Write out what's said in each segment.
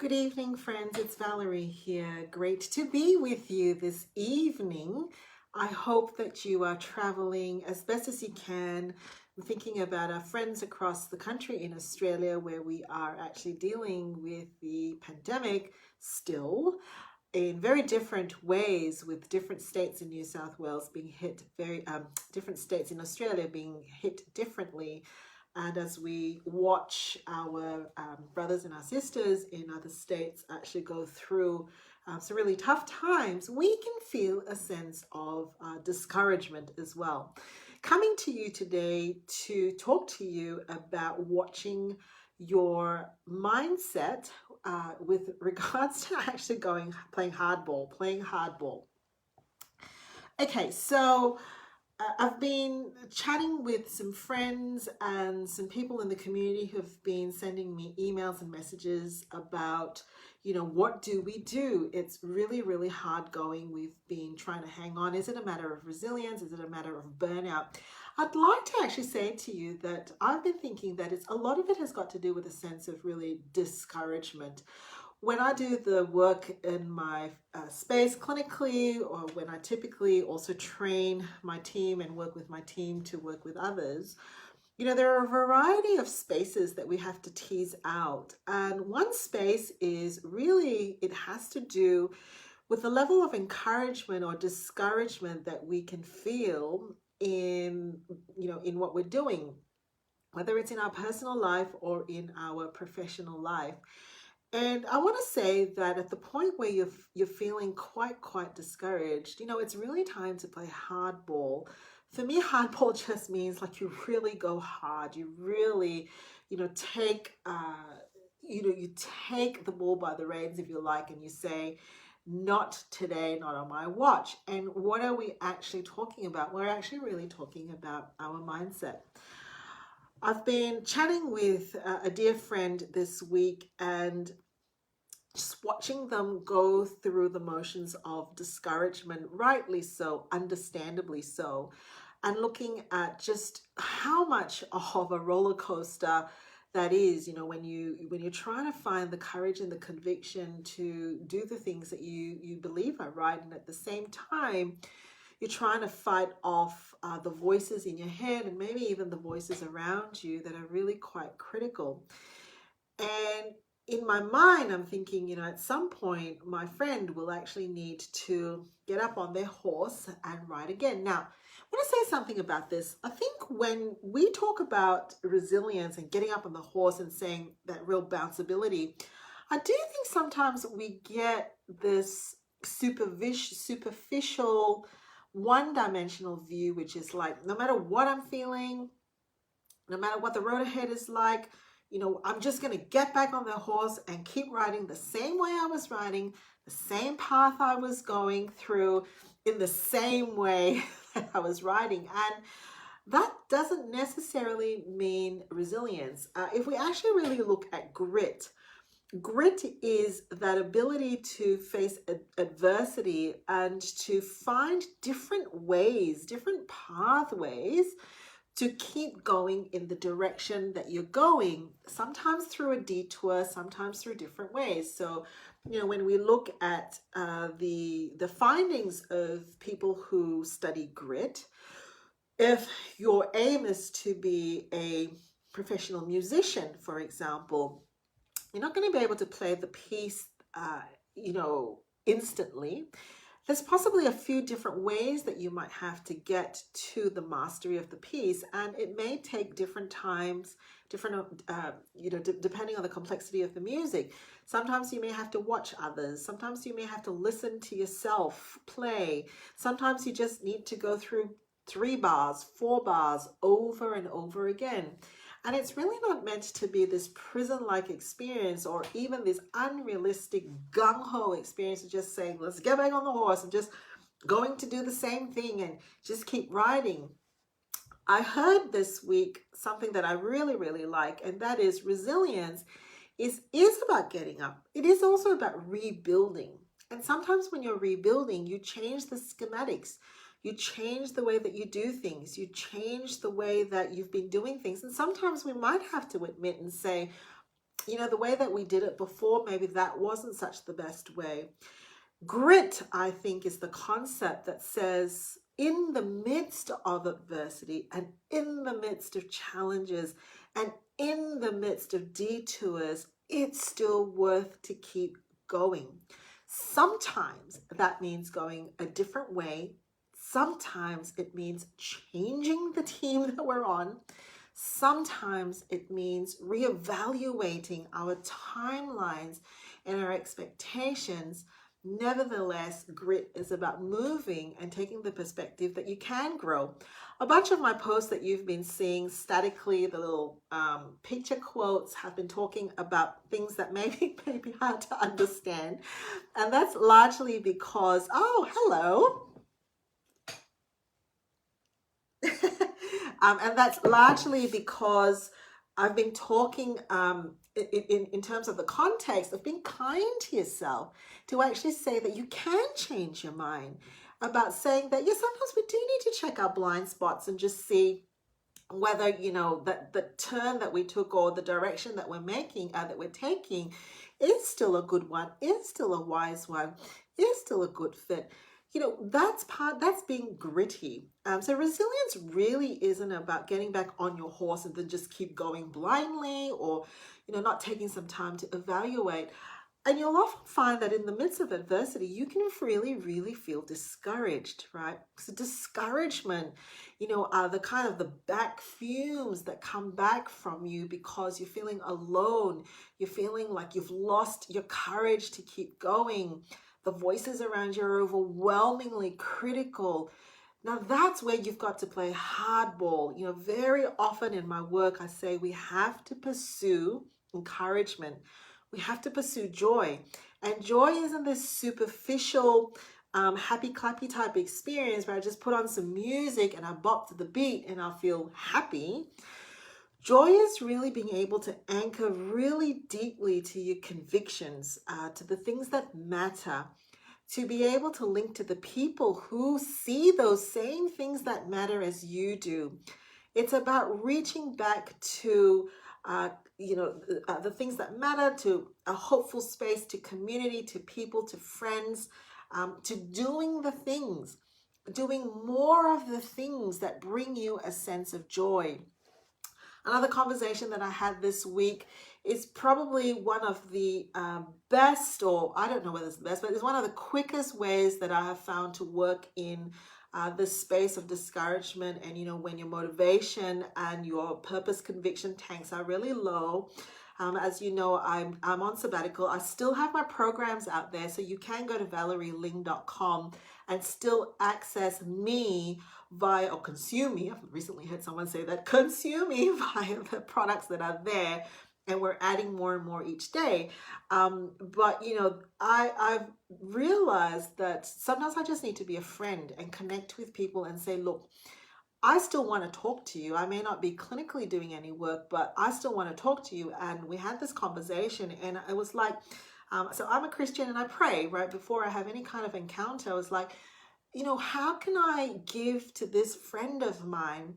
Good evening, friends. It's Valerie here. Great to be with you this evening. I hope that you are traveling as best as you can. I'm thinking about our friends across the country in Australia, where we are actually dealing with the pandemic still in very different ways, with different states in New South Wales being hit different states in Australia being hit differently. And as we watch our brothers and our sisters in other states actually go through some really tough times, we can feel a sense of discouragement as well. Coming to you today to talk to you about watching your mindset with regards to actually playing hardball. Okay, so I've been chatting with some friends and some people in the community who've been sending me emails and messages about, what do we do? It's really, really hard going. We've been trying to hang on. Is it a matter of resilience? Is it a matter of burnout? I'd like to actually say to you that I've been thinking that a lot of it has got to do with a sense of really discouragement. When I do the work in my space clinically, or when I typically also train my team and work with my team to work with others, there are a variety of spaces that we have to tease out. And one space is really, it has to do with the level of encouragement or discouragement that we can feel in what we're doing, whether it's in our personal life or in our professional life. And I want to say that at the point where you're feeling quite discouraged, it's really time to play hardball. For me, hardball just means like you really go hard. You really, take you take the ball by the reins, if you like, and you say, not today, not on my watch. And what are we actually talking about? We're actually really talking about our mindset. I've been chatting with a dear friend this week and just watching them go through the motions of discouragement, rightly so, understandably so, and looking at just how much of a roller coaster that is, when you're trying to find the courage and the conviction to do the things that you believe are right, and at the same time you're trying to fight off the voices in your head and maybe even the voices around you that are really quite critical. And in my mind, I'm thinking, at some point, my friend will actually need to get up on their horse and ride again. Now, I want to say something about this. I think when we talk about resilience and getting up on the horse and saying that real bounceability, I do think sometimes we get this superficial, one-dimensional view, which is like, no matter what I'm feeling, no matter what the road ahead is like, I'm just going to get back on the horse and keep riding the same way I was riding, the same path I was going through, in the same way that I was riding. And that doesn't necessarily mean resilience. If we actually really look at grit is that ability to face adversity and to find different ways, different pathways to keep going in the direction that you're going, sometimes through a detour, sometimes through different ways. So, when we look at the findings of people who study grit, if your aim is to be a professional musician, for example, you're not going to be able to play the piece, instantly. There's possibly a few different ways that you might have to get to the mastery of the piece, and it may take different times, depending on the complexity of the music. Sometimes you may have to watch others. Sometimes you may have to listen to yourself play. Sometimes you just need to go through 3 bars, 4 bars over and over again. And it's really not meant to be this prison-like experience or even this unrealistic gung-ho experience of just saying, let's get back on the horse and just going to do the same thing and just keep riding. I heard this week something that I really, really like, and that is resilience is about getting up. It is also about rebuilding. And sometimes when you're rebuilding, you change the schematics. You change the way that you do things. You change the way that you've been doing things. And sometimes we might have to admit and say, the way that we did it before, maybe that wasn't such the best way. Grit, I think, is the concept that says in the midst of adversity and in the midst of challenges and in the midst of detours, it's still worth to keep going. Sometimes that means going a different way. Sometimes it means changing the team that we're on. Sometimes it means reevaluating our timelines and our expectations. Nevertheless, grit is about moving and taking the perspective that you can grow. A bunch of my posts that you've been seeing statically, the little picture quotes, have been talking about things that may be hard to understand. And that's largely because, oh, hello. And that's largely because I've been talking in terms of the context of being kind to yourself, to actually say that you can change your mind, about saying that, yes, sometimes we do need to check our blind spots and just see whether, that the turn that we took or the direction that we're making, that we're taking, is still a good one, is still a wise one, is still a good fit. That's being gritty. So resilience really isn't about getting back on your horse and then just keep going blindly, or, not taking some time to evaluate. And you'll often find that in the midst of adversity, you can really, really feel discouraged, right? So discouragement, are the kind of the back fumes that come back from you because you're feeling alone. You're feeling like you've lost your courage to keep going. The voices around you are overwhelmingly critical. Now that's where you've got to play hardball. Very often in my work, I say we have to pursue encouragement. We have to pursue joy. And joy isn't this superficial, happy clappy type experience where I just put on some music and I bop to the beat and I'll feel happy. Joy is really being able to anchor really deeply to your convictions, to the things that matter, to be able to link to the people who see those same things that matter as you do. It's about reaching back to, the things that matter, to a hopeful space, to community, to people, to friends, to doing more of the things that bring you a sense of joy. Another conversation that I had this week is probably one of the best, or I don't know whether it's the best, but it's one of the quickest ways that I have found to work in the space of discouragement. And, when your motivation and your purpose conviction tanks are really low. As you know, I'm on sabbatical. I still have my programs out there, so you can go to valerieling.com and still access me via, or consume me. I've recently heard someone say that, consume me via the products that are there, and we're adding more and more each day. But I've realized that sometimes I just need to be a friend and connect with people and say, look, I still want to talk to you. I may not be clinically doing any work, but I still want to talk to you. And we had this conversation, and it was like, so I'm a Christian and I pray, right? Before I have any kind of encounter, I was like, how can I give to this friend of mine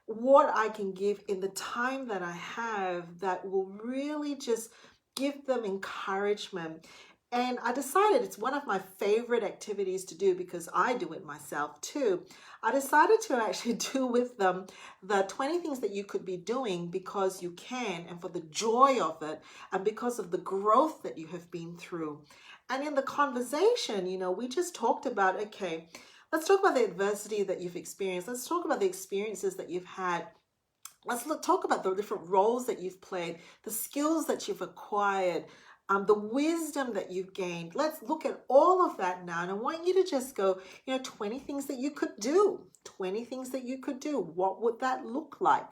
what I can give in the time that I have that will really just give them encouragement? And I decided it's one of my favorite activities to do because I do it myself too. I decided to actually do with them the 20 things that you could be doing because you can, and for the joy of it, and because of the growth that you have been through. And in the conversation, we just talked about, okay, let's talk about the adversity that you've experienced. Let's talk about the experiences that you've had. Let's talk about the different roles that you've played, the skills that you've acquired, the wisdom that you've gained. Let's look at all of that now. And I want you to just go, 20 things that you could do. 20 things that you could do. What would that look like?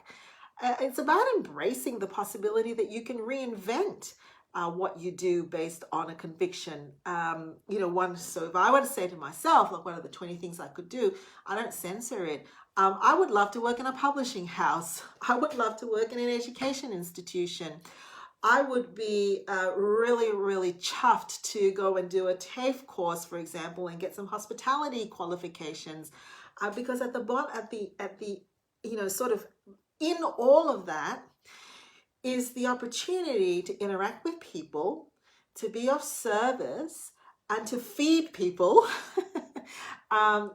It's about embracing the possibility that you can reinvent what you do based on a conviction. So if I were to say to myself, like, what are the 20 things I could do? I don't censor it. I would love to work in a publishing house. I would love to work in an education institution. I would be really, really chuffed to go and do a TAFE course, for example, and get some hospitality qualifications, because at the sort of in all of that, is the opportunity to interact with people, to be of service, and to feed people,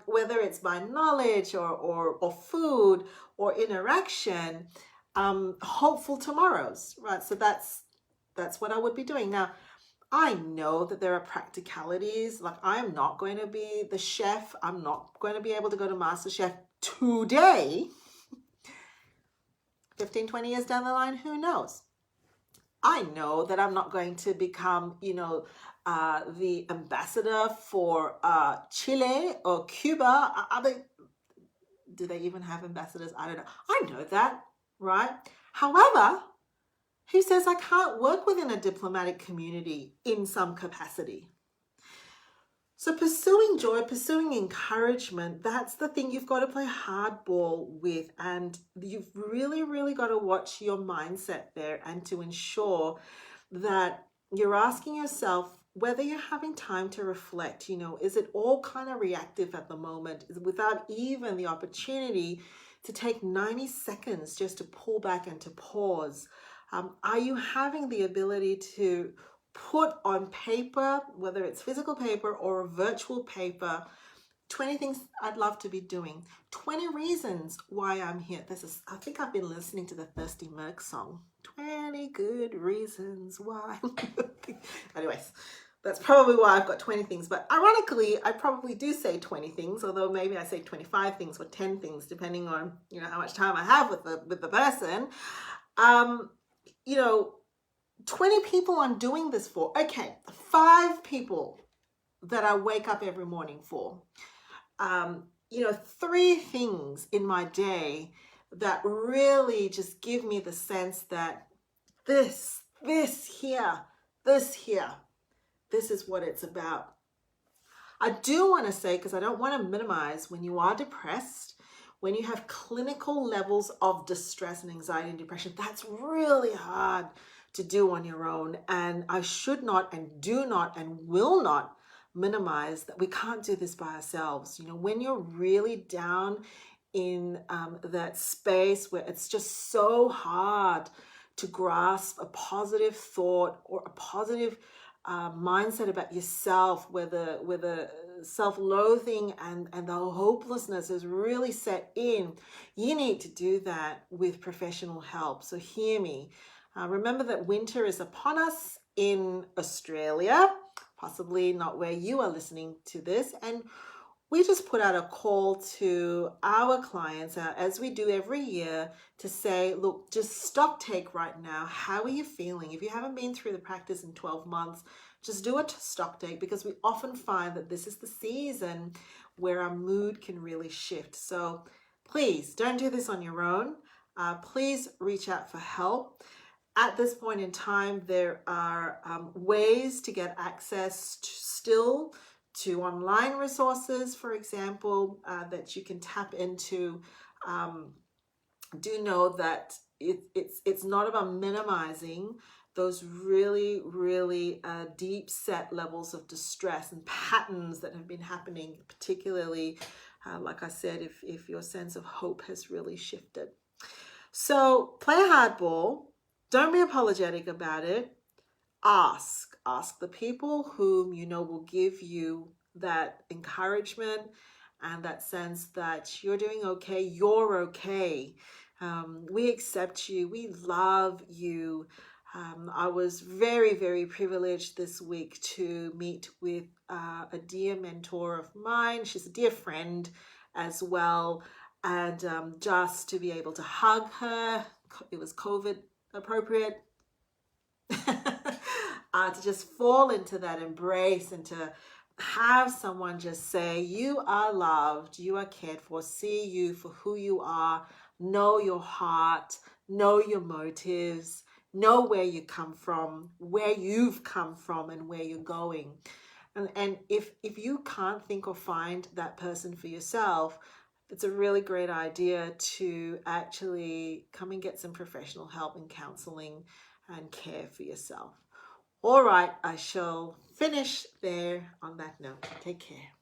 whether it's by knowledge or food or interaction, hopeful tomorrows, right? So that's what I would be doing. Now, I know that there are practicalities. Like, I am not going to be the chef. I'm not going to be able to go to MasterChef today. 15, 20 years down the line, who knows? I know that I'm not going to become, the ambassador for Chile or Cuba. Do they even have ambassadors? I don't know. I know that, right? However, who says I can't work within a diplomatic community in some capacity? So pursuing joy, pursuing encouragement, that's the thing you've got to play hardball with. And you've really, really got to watch your mindset there, and to ensure that you're asking yourself whether you're having time to reflect. Is it all kind of reactive at the moment without even the opportunity to take 90 seconds just to pull back and to pause? Are you having the ability to put on paper, whether it's physical paper or a virtual paper, 20 things I'd love to be doing, 20 reasons why I'm here? I think I've been listening to the Thirsty Merc song, 20 good reasons why. Anyways, that's probably why I've got 20 things. But ironically, I probably do say 20 things, although maybe I say 25 things or 10 things, depending on, how much time I have with the person. 20 people I'm doing this for. Okay, 5 people that I wake up every morning for. 3 things in my day that really just give me the sense that this here, this is what it's about. I do want to say, because I don't want to minimize, when you are depressed, when you have clinical levels of distress and anxiety and depression, that's really hard to do on your own. And I should not and do not and will not minimize that we can't do this by ourselves. When you're really down in that space where it's just so hard to grasp a positive thought or a positive mindset about yourself, where the self-loathing and the hopelessness is really set in, you need to do that with professional help. So hear me. Remember that winter is upon us in Australia, possibly not where you are listening to this. And we just put out a call to our clients, as we do every year, to say, look, just stock take right now. How are you feeling? If you haven't been through the practice in 12 months, just do a stock take, because we often find that this is the season where our mood can really shift. So please don't do this on your own. Please reach out for help. At this point in time, there are ways to get access still to online resources, for example, that you can tap into. Do know that it's not about minimizing those really, really deep set levels of distress and patterns that have been happening, particularly, like I said, if your sense of hope has really shifted. So play hardball. Don't be apologetic about it. Ask the people whom you know will give you that encouragement and that sense that you're doing okay, you're okay. We accept you, we love you. I was very, very privileged this week to meet with a dear mentor of mine. She's a dear friend as well. And just to be able to hug her, it was COVID appropriate, to just fall into that embrace and to have someone just say, you are loved, you are cared for, see you for who you are, know your heart, know your motives, know where you come from, where you've come from, and where you're going. And if you can't think or find that person for yourself, it's a really great idea to actually come and get some professional help and counseling and care for yourself. All right, I shall finish there on that note. Take care.